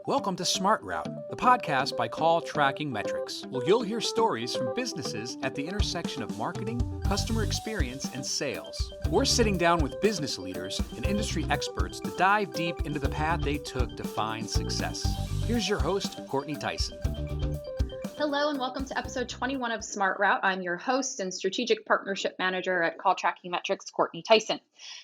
Welcome to Smart Route, the podcast by CallTrackingMetrics, where you'll hear stories from businesses at the intersection of marketing, customer experience, and sales. We're sitting down with business leaders and industry experts to dive deep into the path they took to find success. Here's your host, Courtney Tyson. Hello and welcome to episode 21 of Smart Route. I'm your host and strategic partnership manager at CallTrackingMetrics, Courtney Tyson.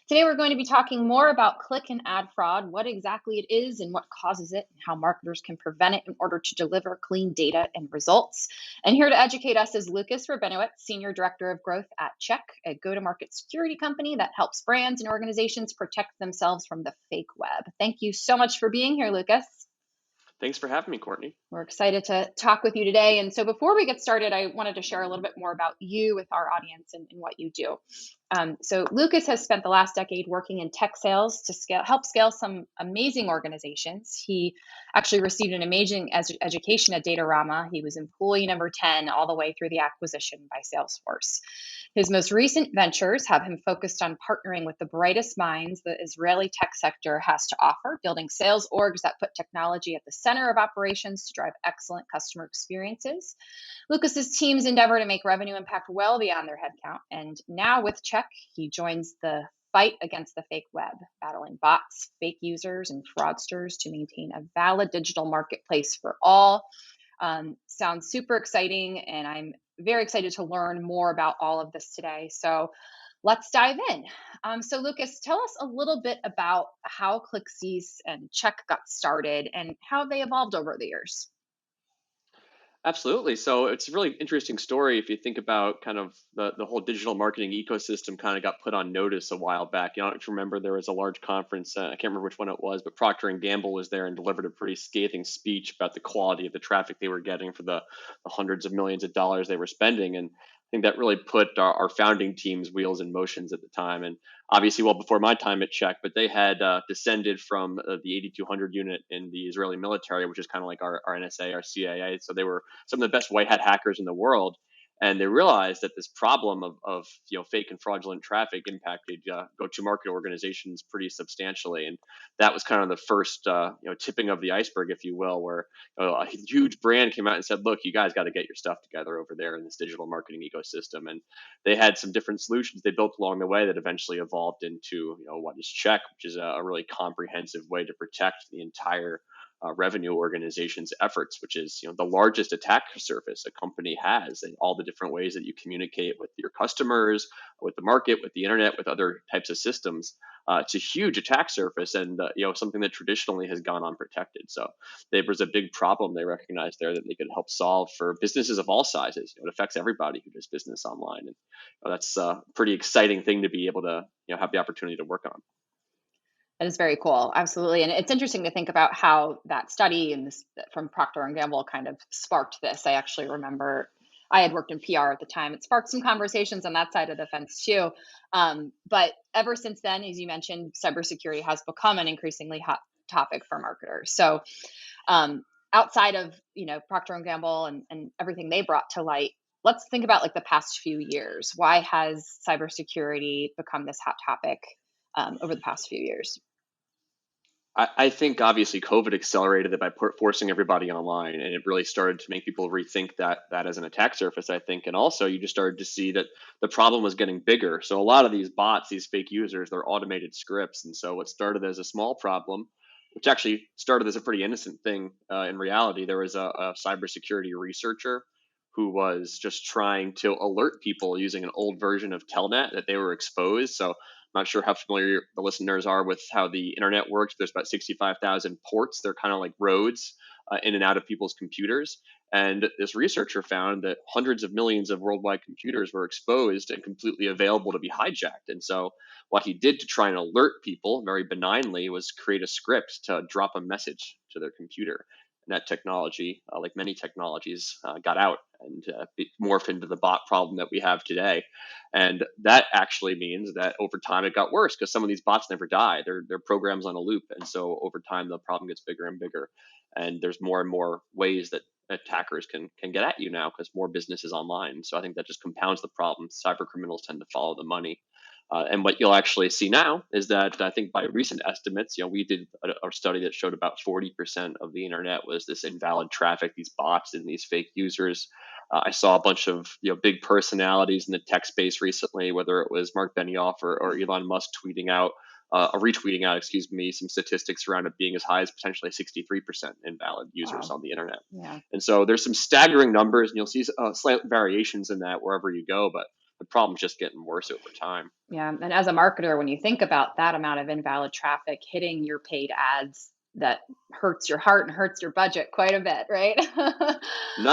Today we're going to be talking more about click and ad fraud, what exactly it is and what causes it, and how marketers can prevent it in order to deliver clean data and results. And here to educate us is Lucas Rabinowitz, Senior Director of Growth at Check, a go-to-market security company that helps brands and organizations protect themselves from the fake web. Thank you so much for being here, Lucas. Thanks for having me, Courtney. We're excited to talk with you today. And so before we get started, I wanted to share a little bit more about you with our audience and what you do. So Lucas has spent the last decade working in tech sales to help scale some amazing organizations. He actually received an amazing education at Datarama. He was employee number 10 all the way through the acquisition by Salesforce. His most recent ventures have him focused on partnering with the brightest minds the Israeli tech sector has to offer, building sales orgs that put technology at the center of operations to drive excellent customer experiences. Lucas's teams endeavor to make revenue impact well beyond their headcount. And now with Check, he joins the fight against the fake web, battling bots, fake users, and fraudsters to maintain a valid digital marketplace for all. Sounds super exciting, and I'm very excited to learn more about all of this today. So let's dive in. So Lucas, tell us a little bit about how ClickCease and Check got started and how they evolved over the years. Absolutely. So it's a really interesting story if you think about kind of the whole digital marketing ecosystem kind of got put on notice a while back. You know, I don't remember there was a large conference, I can't remember which one it was, but Procter & Gamble was there and delivered a pretty scathing speech about the quality of the traffic they were getting for the hundreds of millions of dollars they were spending. And I think that really put our founding team's wheels in motions at the time. And obviously, well before my time at Czech, but they had descended from the 8200 unit in the Israeli military, which is kind of like our NSA, our CIA. So they were some of the best white hat hackers in the world. And they realized that this problem of fake and fraudulent traffic impacted go-to-market organizations pretty substantially, and that was kind of the first tipping of the iceberg, if you will, where a huge brand came out and said, "Look, you guys got to get your stuff together over there in this digital marketing ecosystem." And they had some different solutions they built along the way that eventually evolved into what is Check, which is a really comprehensive way to protect the entire revenue organization's efforts, which is the largest attack surface a company has, and all the different ways that you communicate with your customers, with the market, with the internet, with other types of systems. It's a huge attack surface, and something that traditionally has gone unprotected. So there was a big problem they recognized there that they could help solve for businesses of all sizes. It affects everybody who does business online, and that's a pretty exciting thing to be able to have the opportunity to work on. That is very cool. Absolutely. And it's interesting to think about how that study and this from Procter & Gamble kind of sparked this. I actually remember I had worked in PR at the time. It sparked some conversations on that side of the fence too. But ever since then, as you mentioned, cybersecurity has become an increasingly hot topic for marketers. So outside of, Procter & Gamble and everything they brought to light, let's think about like the past few years. Why has cybersecurity become this hot topic over the past few years? I think obviously COVID accelerated it by forcing everybody online, and it really started to make people rethink that as an attack surface, I think. And also you just started to see that the problem was getting bigger. So a lot of these bots, these fake users, they're automated scripts. And so what started as a small problem, which actually started as a pretty innocent thing, in reality, there was a cybersecurity researcher who was just trying to alert people using an old version of Telnet that they were exposed. So I'm not sure how familiar the listeners are with how the internet works. There's about 65,000 ports. They're kind of like roads in and out of people's computers. And this researcher found that hundreds of millions of worldwide computers were exposed and completely available to be hijacked. And so what he did to try and alert people very benignly was create a script to drop a message to their computer. And that technology, like many technologies, got out and morphed into the bot problem that we have today. And that actually means that over time it got worse because some of these bots never die. They're programs on a loop. And so over time, the problem gets bigger and bigger. And there's more and more ways that attackers can get at you now because more business is online. So I think that just compounds the problem. Cyber criminals tend to follow the money. And what you'll actually see now is that I think by recent estimates, we did a study that showed about 40% of the internet was this invalid traffic, these bots and these fake users. I saw a bunch of big personalities in the tech space recently, whether it was Mark Benioff or Elon Musk retweeting out, excuse me, some statistics around it being as high as potentially 63% invalid users Wow. on the internet. Yeah. And so there's some staggering numbers, and you'll see slight variations in that wherever you go, but the problem's just getting worse over time. Yeah. And as a marketer, when you think about that amount of invalid traffic hitting your paid ads, that hurts your heart and hurts your budget quite a bit, right?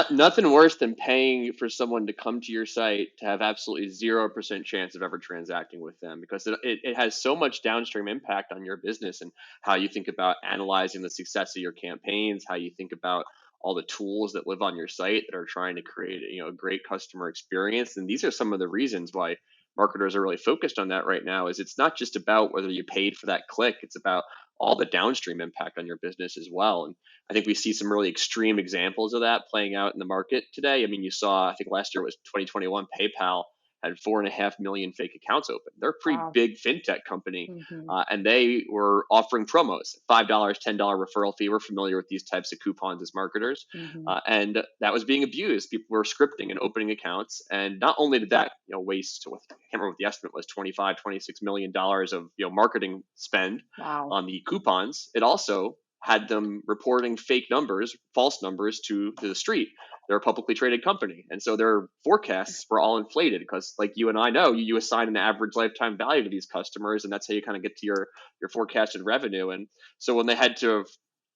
Nothing worse than paying for someone to come to your site to have absolutely 0% chance of ever transacting with them, because it has so much downstream impact on your business and how you think about analyzing the success of your campaigns, how you think about all the tools that live on your site that are trying to create a great customer experience. And these are some of the reasons why marketers are really focused on that right now. Is it's not just about whether you paid for that click, it's about all the downstream impact on your business as well. And I think we see some really extreme examples of that playing out in the market today. I mean, you saw, I think last year was 2021, PayPal had 4.5 million fake accounts open. They're a pretty Wow. big fintech company, Hmm. and they were offering promos, $5, $10 referral fee. We're familiar with these types of coupons as marketers, Hmm. and that was being abused. People were scripting and opening accounts, and not only did that waste, I can't remember what the estimate was, $25-26 million of marketing spend Wow. on the coupons, it also had them reporting fake numbers, false numbers to the street. They're a publicly traded company. And so their forecasts were all inflated because, like you and I know, you assign an average lifetime value to these customers, and that's how you kind of get to your forecasted revenue. And so when they had to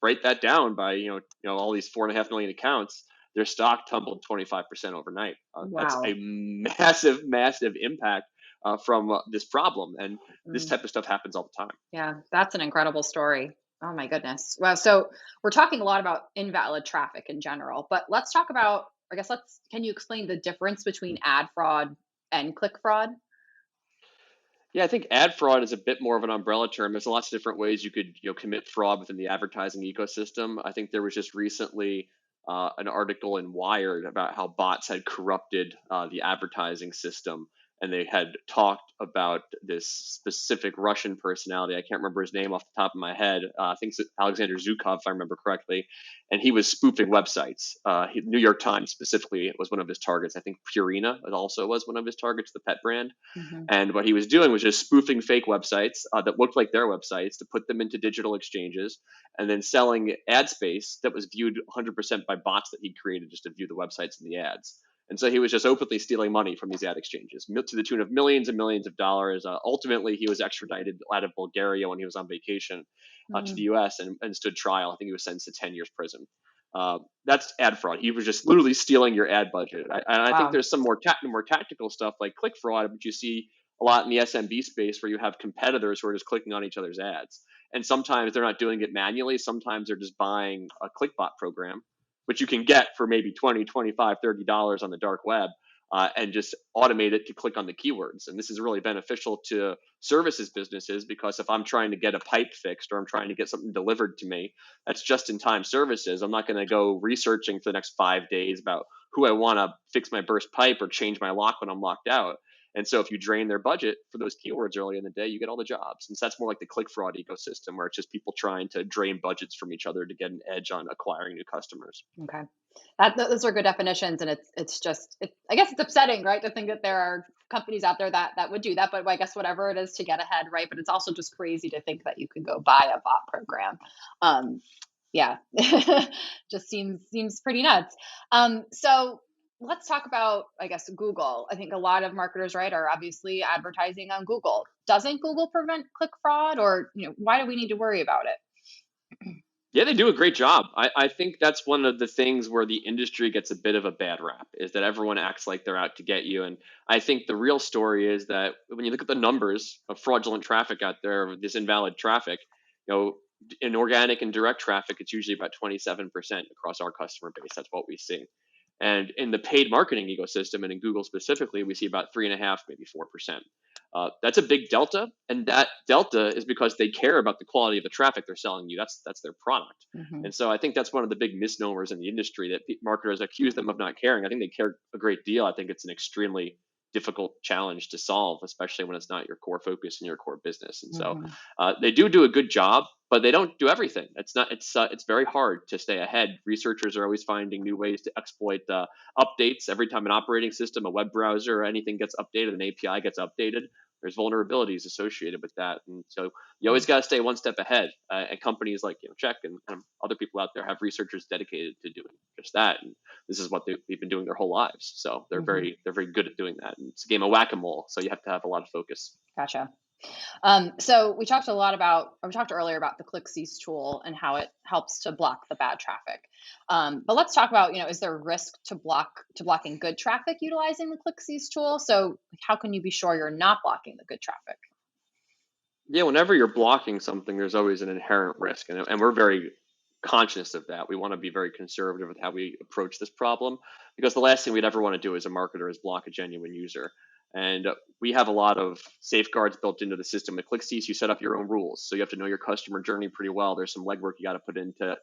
write that down by all these 4.5 million accounts, their stock tumbled 25% overnight. That's a Wow. massive, massive impact from this problem. And this Mm. type of stuff happens all the time. Yeah, that's an incredible story. Oh my goodness. Well, so we're talking a lot about invalid traffic in general, but let's talk about, I guess can you explain the difference between ad fraud and click fraud? Yeah, I think ad fraud is a bit more of an umbrella term. There's lots of different ways you could commit fraud within the advertising ecosystem. I think there was just recently an article in Wired about how bots had corrupted the advertising system, and they had talked about this specific Russian personality. I can't remember his name off the top of my head. I think it's Alexander Zhukov, if I remember correctly, and he was spoofing websites. New York Times specifically was one of his targets. I think Purina also was one of his targets, the pet brand. Hmm. And what he was doing was just spoofing fake websites that looked like their websites to put them into digital exchanges, and then selling ad space that was viewed 100% by bots that he created just to view the websites and the ads. And so he was just openly stealing money from these ad exchanges to the tune of millions and millions of dollars. Ultimately, he was extradited out of Bulgaria when he was on vacation to the Mm. U.S. and stood trial. I think he was sentenced to 10 years prison. That's ad fraud. He was just literally stealing your ad budget. And I think Wow. there's some more tactical stuff like click fraud, which you see a lot in the SMB space, where you have competitors who are just clicking on each other's ads. And sometimes they're not doing it manually. Sometimes they're just buying a ClickBot program, which you can get for maybe 20, 25, $30 on the dark web, and just automate it to click on the keywords. And this is really beneficial to services businesses, because if I'm trying to get a pipe fixed or I'm trying to get something delivered to me, that's just in time services. I'm not going to go researching for the next 5 days about who I want to fix my burst pipe or change my lock when I'm locked out. And so if you drain their budget for those keywords early in the day, you get all the jobs. And so that's more like the click fraud ecosystem, where it's just people trying to drain budgets from each other to get an edge on acquiring new customers. Okay. Those are good definitions, and I guess it's upsetting, right, to think that there are companies out there that would do that. But I guess whatever it is to get ahead, right? But it's also just crazy to think that you could go buy a bot program. Um, yeah, just seems pretty nuts. So let's talk about, I guess, Google. I think a lot of marketers, right, are obviously advertising on Google. Doesn't Google prevent click fraud, or why do we need to worry about it? Yeah, they do a great job. I think that's one of the things where the industry gets a bit of a bad rap, is that everyone acts like they're out to get you. And I think the real story is that when you look at the numbers of fraudulent traffic out there, this invalid traffic, you know, in organic and direct traffic, it's usually about 27% across our customer base. That's what we see. And in the paid marketing ecosystem, and in Google specifically, we see about 3.5, maybe 4%. That's a big delta, and that delta is because they care about the quality of the traffic they're selling you. That's their product. Hmm. And so I think that's one of the big misnomers in the industry, that marketers accuse them of not caring. I think they care a great deal. I think it's an extremely difficult challenge to solve, especially when it's not your core focus and your core business. And so Hmm. they do a good job, but they don't do everything. It's very hard to stay ahead. Researchers are always finding new ways to exploit updates. Every time an operating system, a web browser, or anything gets updated, an API gets updated, there's vulnerabilities associated with that. And so you always got to stay one step ahead. And companies like Check and other people out there have researchers dedicated to doing just that. And this is what they've been doing their whole lives. So Hmm. they're very good at doing that. And it's a game of whack-a-mole. So you have to have a lot of focus. Gotcha. So we talked earlier about the ClickCease tool and how it helps to block the bad traffic. But let's talk about, is there a risk to blocking good traffic utilizing the ClickCease tool? So how can you be sure you're not blocking the good traffic? Yeah, whenever you're blocking something, there's always an inherent risk, and we're very conscious of that. We want to be very conservative with how we approach this problem because the last thing we'd ever want to do as a marketer is block a genuine user. And we have a lot of safeguards built into the system. At ClickCease, you set up your own rules, so you have to know your customer journey pretty well. There's some legwork you got to put in to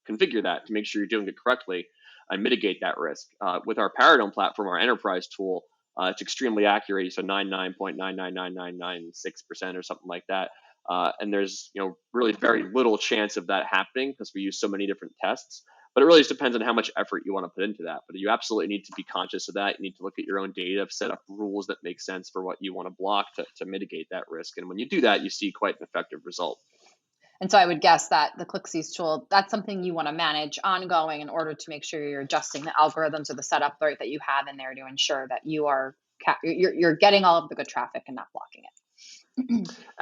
configure that to make sure you're doing it correctly and mitigate that risk. With our Paradome platform, our enterprise tool, it's extremely accurate, so 99.99996% or something like that. And there's really very little chance of that happening because we use so many different tests. But it really just depends on how much effort you want to put into that. But you absolutely need to be conscious of that. You need to look at your own data, set up rules that make sense for what you want to block to mitigate that risk. And when you do that, you see quite an effective result. And so I would guess that the ClickCease tool, that's something you want to manage ongoing in order to make sure you're adjusting the algorithms or the setup right that you have in there to ensure that you're getting all of the good traffic and not blocking it.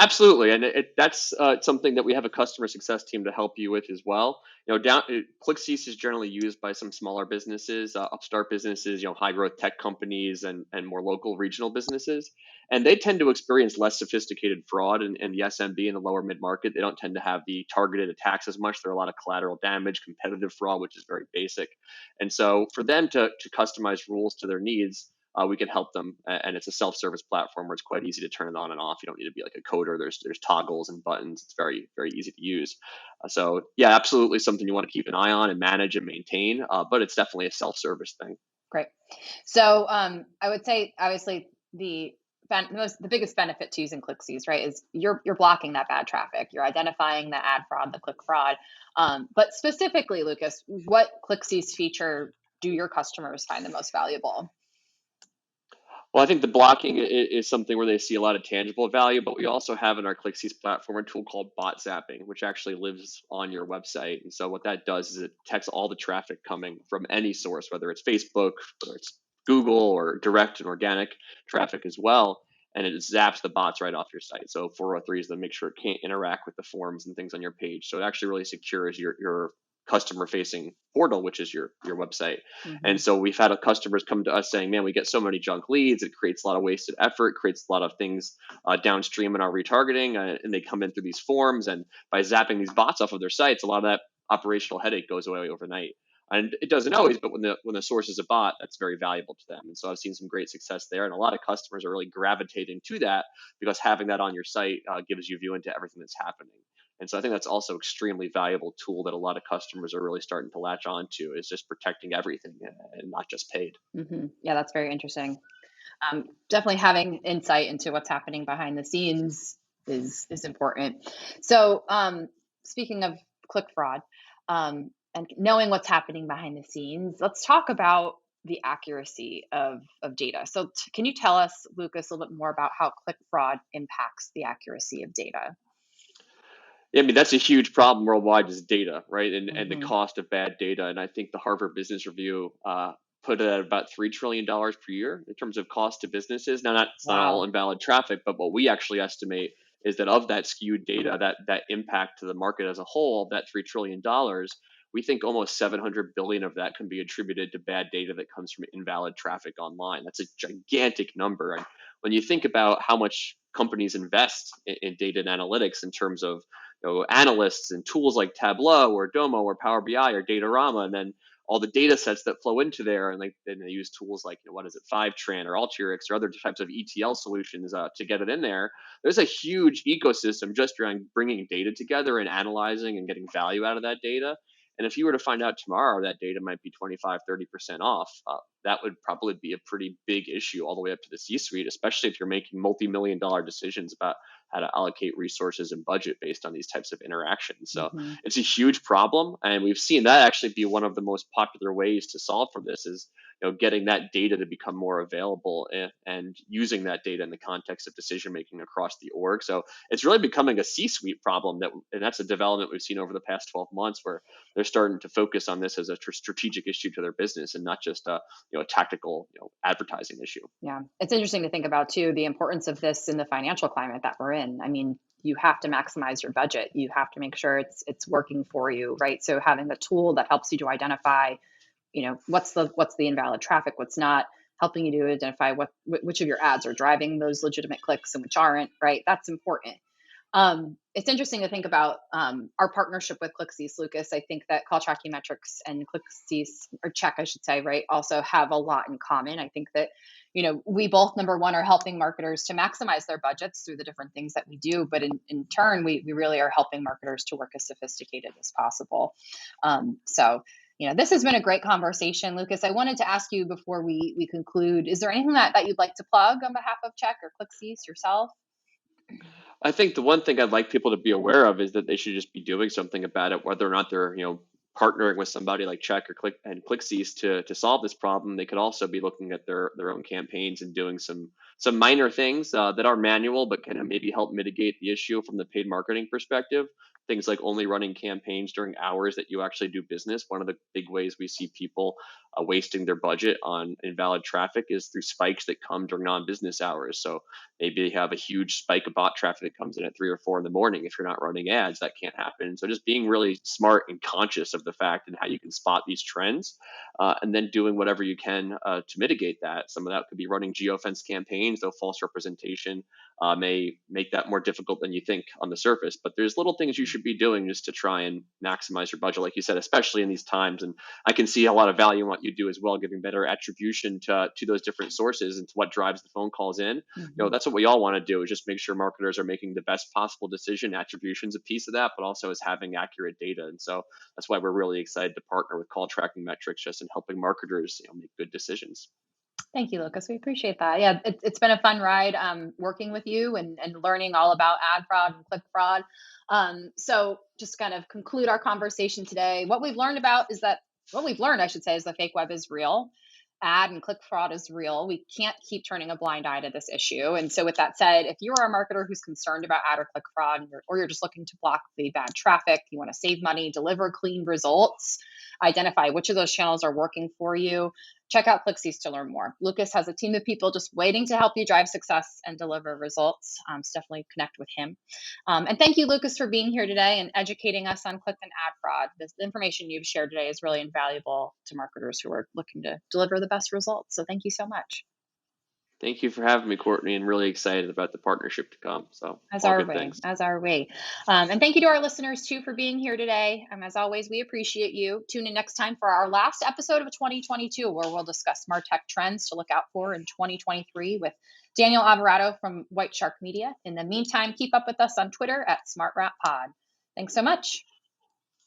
Absolutely, and that's something that we have a customer success team to help you with as well. ClickCease is generally used by some smaller businesses, upstart businesses, high growth tech companies, and more local regional businesses, and they tend to experience less sophisticated fraud in the SMB and the lower mid market. They don't tend to have the targeted attacks as much. There are a lot of collateral damage, competitive fraud, which is very basic, and so for them to customize rules to their needs, we can help them. And it's a self-service platform where it's quite easy to turn it on and off. You don't need to be like a coder. There's toggles and buttons. It's very, very easy to use. So yeah, absolutely something you want to keep an eye on and manage and maintain. But it's definitely a self-service thing. Great. So I would say obviously the biggest benefit to using ClickCease, right, is you're blocking that bad traffic. You're identifying the ad fraud, the click fraud. But specifically, Lucas, what ClickCease feature do your customers find the most valuable? Well, I think the blocking is something where they see a lot of tangible value, but we also have in our ClickCease platform a tool called bot zapping, which actually lives on your website. And so what that does is it detects all the traffic coming from any source, whether it's Facebook, whether it's Google, or direct and organic traffic as well. And it zaps the bots right off your site. So 403 is to make sure it can't interact with the forms and things on your page. So it actually really secures your customer facing portal, which is your website. And Mm-hmm. so we've had customers come to us saying, man, we get so many junk leads. It creates a lot of wasted effort, creates a lot of things downstream in our retargeting. And they come in through these forms. And by zapping these bots off of their sites, a lot of that operational headache goes away overnight. And it doesn't always, but when the source is a bot, that's very valuable to them. And so I've seen some great success there. And a lot of customers are really gravitating to that because having that on your site gives you view into everything that's happening. And so I think that's also extremely valuable tool that a lot of customers are really starting to latch on to, is just protecting everything and not just paid. Mm-hmm. Yeah, that's very interesting. Definitely having insight into what's happening behind the scenes is important. So, speaking of click fraud, and knowing what's happening behind the scenes, let's talk about the accuracy of data. So, can you tell us, Lucas, a little bit more about how click fraud impacts the accuracy of data? Yeah, I mean, that's a huge problem worldwide is data, right? And the Hmm. cost of bad data. And I think the Harvard Business Review put it at about $3 trillion per year in terms of cost to businesses. Now, it's not all Wow. invalid traffic, but what we actually estimate is that of that skewed data, that impact to the market as a whole, that $3 trillion, we think almost 700 billion of that can be attributed to bad data that comes from invalid traffic online. That's a gigantic number. And when you think about how much companies invest in data and analytics in terms of analysts and tools like Tableau or Domo or Power BI or Datorama, and then all the data sets that flow into there, and then they use tools like what is it, Fivetran or Alteryx or other types of ETL solutions to get it in there. There's a huge ecosystem just around bringing data together and analyzing and getting value out of that data. And if you were to find out tomorrow that data might be 25, 30% off, that would probably be a pretty big issue all the way up to the C-suite, especially if you're making multi-million dollar decisions about how to allocate resources and budget based on these types of interactions. So Hmm. it's a huge problem, and we've seen that actually be one of the most popular ways to solve for this is getting that data to become more available and using that data in the context of decision making across the org. So it's really becoming a C-suite problem and that's a development we've seen over the past 12 months where they're starting to focus on this as a strategic issue to their business and not just a tactical advertising issue. Yeah, it's interesting to think about too the importance of this in the financial climate that we're in. I mean, you have to maximize your budget. You have to make sure it's working for you, right? So having a tool that helps you to identify, what's the invalid traffic, what's not, helping you to identify which of your ads are driving those legitimate clicks and which aren't, right? That's important. It's interesting to think about our partnership with ClickCease, Lucas. I think that CallTrackingMetrics and ClickCease, or Check, I should say, right, also have a lot in common. I think that, we both, number one, are helping marketers to maximize their budgets through the different things that we do. But in turn, we really are helping marketers to work as sophisticated as possible. So, this has been a great conversation, Lucas. I wanted to ask you before we conclude, is there anything that you'd like to plug on behalf of Check or ClickCease yourself? I think the one thing I'd like people to be aware of is that they should just be doing something about it, whether or not they're, partnering with somebody like Check or ClickCease to solve this problem. They could also be looking at their own campaigns and doing some minor things that are manual, but can maybe help mitigate the issue from the paid marketing perspective. Things like only running campaigns during hours that you actually do business. One of the big ways we see people wasting their budget on invalid traffic is through spikes that come during non-business hours. So maybe they have a huge spike of bot traffic that comes in at 3 or 4 in the morning. If you're not running ads, that can't happen. So just being really smart and conscious of the fact and how you can spot these trends, and then doing whatever you can to mitigate that. Some of that could be running geofence campaigns, though false representation may make that more difficult than you think on the surface. But there's little things you should be doing just to try and maximize your budget, like you said, especially in these times. And I can see a lot of value in what you do as well, giving better attribution to those different sources and to what drives the phone calls in. Mm-hmm. That's what we all want to do, is just make sure marketers are making the best possible decision. Attribution's a piece of that, but also is having accurate data. And so that's why we're really excited to partner with CallTrackingMetrics just in helping marketers make good decisions. Thank you, Lucas. We appreciate that. Yeah, it's been a fun ride working with you and learning all about ad fraud and click fraud. So just kind of conclude our conversation today. What we've learned, I should say, is the fake web is real. Ad and click fraud is real. We can't keep turning a blind eye to this issue. And so with that said, if you're a marketer who's concerned about ad or click fraud, or you're just looking to block the bad traffic, you want to save money, deliver clean results, identify which of those channels are working for you, check out ClickCease to learn more. Lucas has a team of people just waiting to help you drive success and deliver results. So definitely connect with him. And thank you, Lucas, for being here today and educating us on click and ad fraud. The information you've shared today is really invaluable to marketers who are looking to deliver the best results. So thank you so much. Thank you for having me, Courtney, and really excited about the partnership to come. So As all are good we, things. as are we. And thank you to our listeners too for being here today. As always, we appreciate you. Tune in next time for our last episode of 2022, where we'll discuss MarTech trends to look out for in 2023 with Daniel Alvarado from White Shark Media. In the meantime, keep up with us on Twitter at SmartRapPod. Thanks so much.